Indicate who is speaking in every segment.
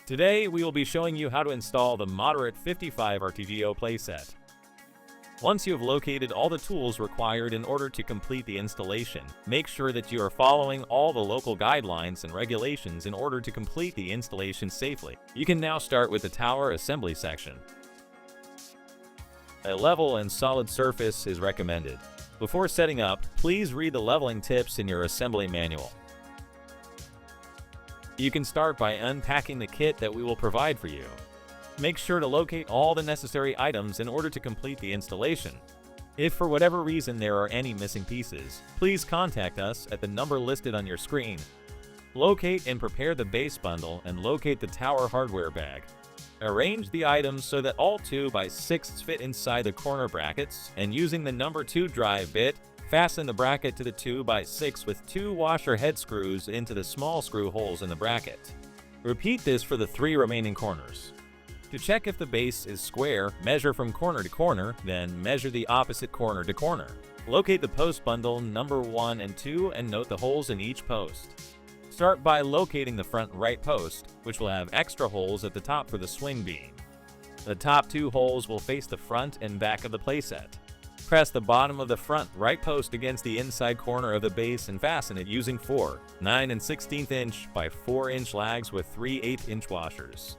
Speaker 1: Today, we will be showing you how to install the Moderate 55 RTGO Playset. Once you have located all the tools required in order to complete the installation, make sure that you are following all the local guidelines and regulations in order to complete the installation safely. You can now start with the tower assembly section. A level and solid surface is recommended. Before setting up, please read the leveling tips in your assembly manual. You can start by unpacking the kit that we will provide for you. Make sure to locate all the necessary items in order to complete the installation. If for whatever reason there are any missing pieces, please contact us at the number listed on your screen. Locate and prepare the base bundle and locate the tower hardware bag. Arrange the items so that all 2x6s fit inside the corner brackets, and using the number 2 drive bit, fasten the bracket to the 2x6 with 2 washer head screws into the small screw holes in the bracket. Repeat this for the 3 remaining corners. To check if the base is square, measure from corner to corner, then measure the opposite corner to corner. Locate the post bundle number 1 and 2 and note the holes in each post. Start by locating the front right post, which will have extra holes at the top for the swing beam. The top 2 holes will face the front and back of the playset. Press the bottom of the front right post against the inside corner of the base and fasten it using 4 9 1/16 inch by 4 inch lags with 3 1/8 inch washers.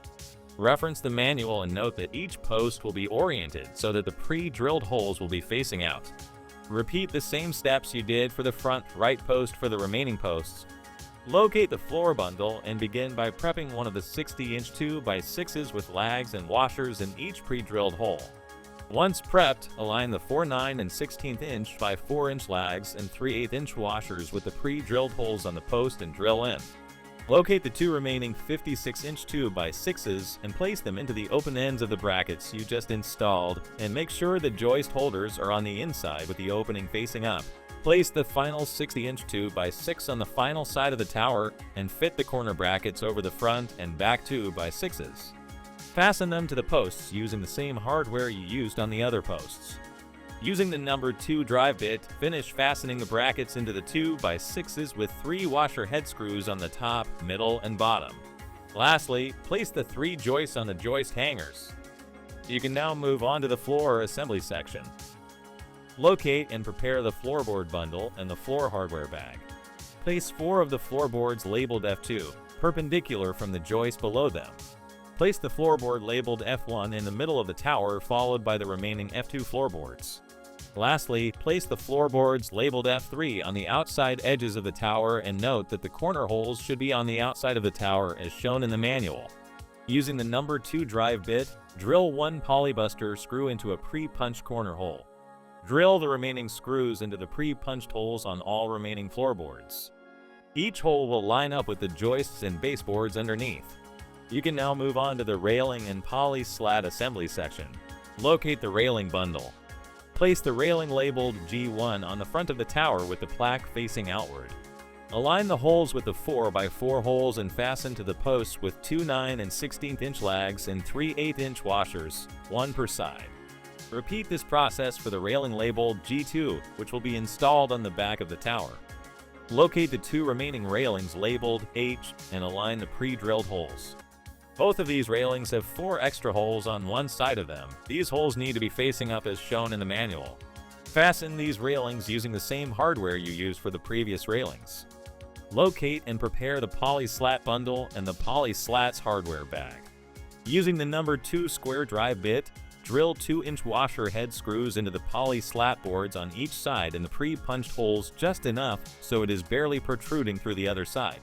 Speaker 1: Reference the manual and note that each post will be oriented so that the pre-drilled holes will be facing out. Repeat the same steps you did for the front right post for the remaining posts. Locate the floor bundle and begin by prepping one of the 60-inch 2x6s with lags and washers in each pre-drilled hole. Once prepped, align the 4 9 1/16 inch by 4 inch lags and 3 1/8 inch washers with the pre-drilled holes on the post and drill in. Locate the 2 remaining 56-inch 2x6s and place them into the open ends of the brackets you just installed, and make sure the joist holders are on the inside with the opening facing up. Place the final 60-inch 2x6 on the final side of the tower and fit the corner brackets over the front and back 2x6s. Fasten them to the posts using the same hardware you used on the other posts. Using the number 2 drive bit, finish fastening the brackets into the 2x6s with 3 washer head screws on the top, middle, and bottom. Lastly, place the 3 joists on the joist hangers. You can now move on to the floor assembly section. Locate and prepare the floorboard bundle and the floor hardware bag. Place 4 of the floorboards labeled F2, perpendicular from the joist below them. Place the floorboard labeled F1 in the middle of the tower, followed by the remaining F2 floorboards. Lastly, place the floorboards labeled F3 on the outside edges of the tower and note that the corner holes should be on the outside of the tower as shown in the manual. Using the number 2 drive bit, drill 1 polybuster screw into a pre-punched corner hole. Drill the remaining screws into the pre-punched holes on all remaining floorboards. Each hole will line up with the joists and baseboards underneath. You can now move on to the railing and poly slat assembly section. Locate the railing bundle. Place the railing labeled G1 on the front of the tower with the plaque facing outward. Align the holes with the 4x4 holes and fasten to the posts with 2 9 1/16 inch lags and 3 1/8 inch washers, 1 per side. Repeat this process for the railing labeled G2, which will be installed on the back of the tower. Locate the 2 remaining railings labeled H and align the pre-drilled holes. Both of these railings have 4 extra holes on one side of them. These holes need to be facing up as shown in the manual. Fasten these railings using the same hardware you used for the previous railings. Locate and prepare the poly slat bundle and the poly slats hardware bag. Using the number 2 square drive bit, drill 2-inch washer head screws into the poly slat boards on each side in the pre-punched holes just enough so it is barely protruding through the other side.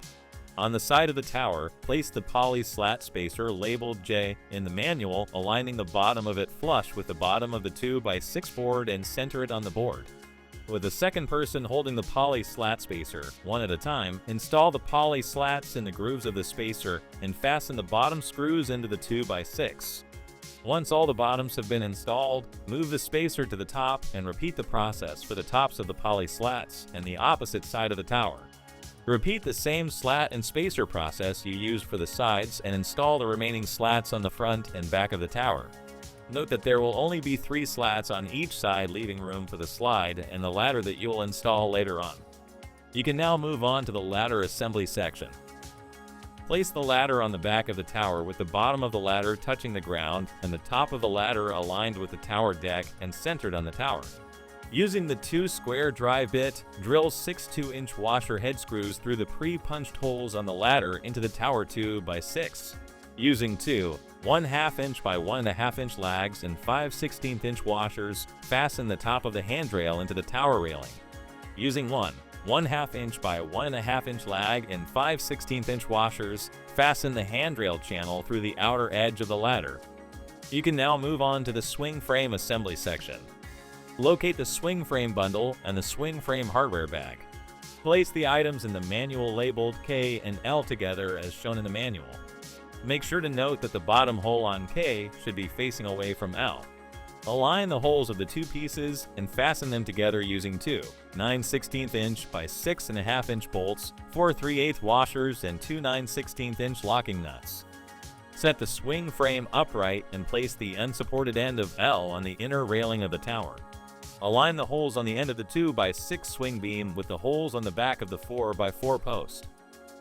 Speaker 1: On the side of the tower, place the poly slat spacer labeled J in the manual, aligning the bottom of it flush with the bottom of the 2x6 board and center it on the board. With the second person holding the poly slat spacer, one at a time, install the poly slats in the grooves of the spacer and fasten the bottom screws into the 2x6. Once all the bottoms have been installed, move the spacer to the top and repeat the process for the tops of the poly slats and the opposite side of the tower. Repeat the same slat and spacer process you used for the sides and install the remaining slats on the front and back of the tower. Note that there will only be 3 slats on each side, leaving room for the slide and the ladder that you will install later on. You can now move on to the ladder assembly section. Place the ladder on the back of the tower with the bottom of the ladder touching the ground and the top of the ladder aligned with the tower deck and centered on the tower. Using the 2 square drive bit, drill 6 2-inch washer head screws through the pre-punched holes on the ladder into the tower 2x6. Using 2 1/2 inch by 1.5 inch lags and 5/16 inch washers, fasten the top of the handrail into the tower railing. Using 1/2 inch by 1.5 inch lag and 5/16 inch washers, fasten the handrail channel through the outer edge of the ladder. You can now move on to the swing frame assembly section. Locate the swing frame bundle and the swing frame hardware bag. Place the items in the manual labeled K and L together as shown in the manual. Make sure to note that the bottom hole on K should be facing away from L. Align the holes of the 2 pieces and fasten them together using 2 9/16 inch by 6.5 inch bolts, 4 3/8 washers, and 2 9/16 inch locking nuts. Set the swing frame upright and place the unsupported end of L on the inner railing of the tower. Align the holes on the end of the 2x6 swing beam with the holes on the back of the 4x4 post.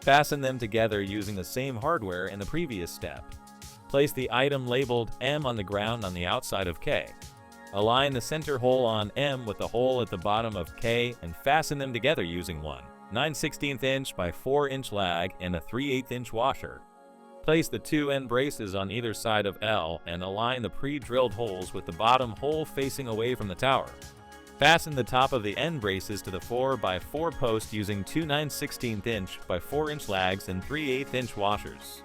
Speaker 1: Fasten them together using the same hardware in the previous step. Place the item labeled M on the ground on the outside of K. Align the center hole on M with the hole at the bottom of K and fasten them together using 1 9/16 inch by 4 inch lag and a 3/8 inch washer. Place the 2 end braces on either side of L and align the pre-drilled holes with the bottom hole facing away from the tower. Fasten the top of the end braces to the 4x4 post using 2 9/16 inch by 4 inch lags and 3/8 inch washers.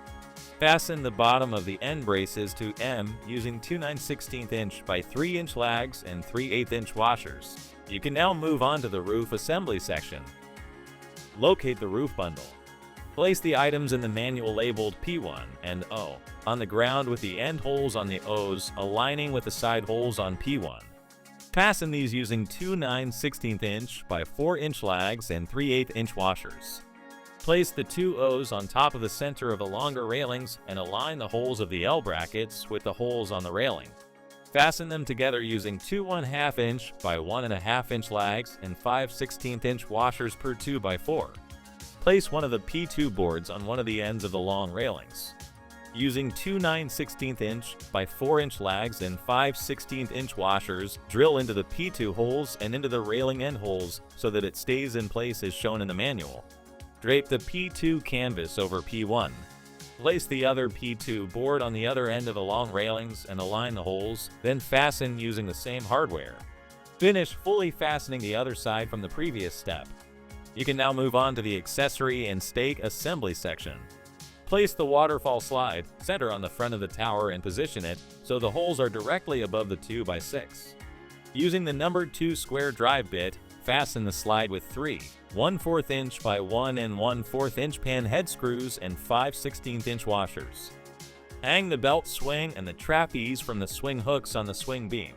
Speaker 1: Fasten the bottom of the end braces to M using 2 9/16 inch by 3 inch lags and 3/8 inch washers. You can now move on to the roof assembly section. Locate the roof bundle. Place the items in the manual labeled P1 and O on the ground with the end holes on the O's aligning with the side holes on P1. Fasten these using 2 9/16 inch by 4 inch lags and 3/8 inch washers. Place the 2 O's on top of the center of the longer railings and align the holes of the L brackets with the holes on the railing. Fasten them together using 2 1/2 inch by 1.5 inch lags and 5/16 inch washers per 2x4. Place one of the P2 boards on one of the ends of the long railings. Using 2 9/16 inch by 4 inch lags and 5/16 inch washers, drill into the P2 holes and into the railing end holes so that it stays in place as shown in the manual. Drape the P2 canvas over P1. Place the other P2 board on the other end of the long railings and align the holes, then fasten using the same hardware. Finish fully fastening the other side from the previous step. You can now move on to the accessory and stake assembly section. Place the waterfall slide center on the front of the tower and position it so the holes are directly above the 2x6. Using the numbered 2 square drive bit, fasten the slide with 3 1/4 inch by 1 1/4 inch pan head screws and 5/16 inch washers. Hang the belt swing and the trapeze from the swing hooks on the swing beam.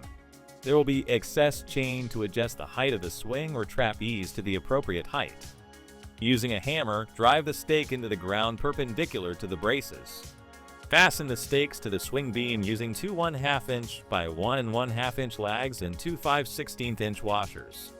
Speaker 1: There will be excess chain to adjust the height of the swing or trapeze to the appropriate height. Using a hammer, drive the stake into the ground perpendicular to the braces. Fasten the stakes to the swing beam using 2 1/2 inch by 1 1/2 inch lags and 2 5/16 inch washers.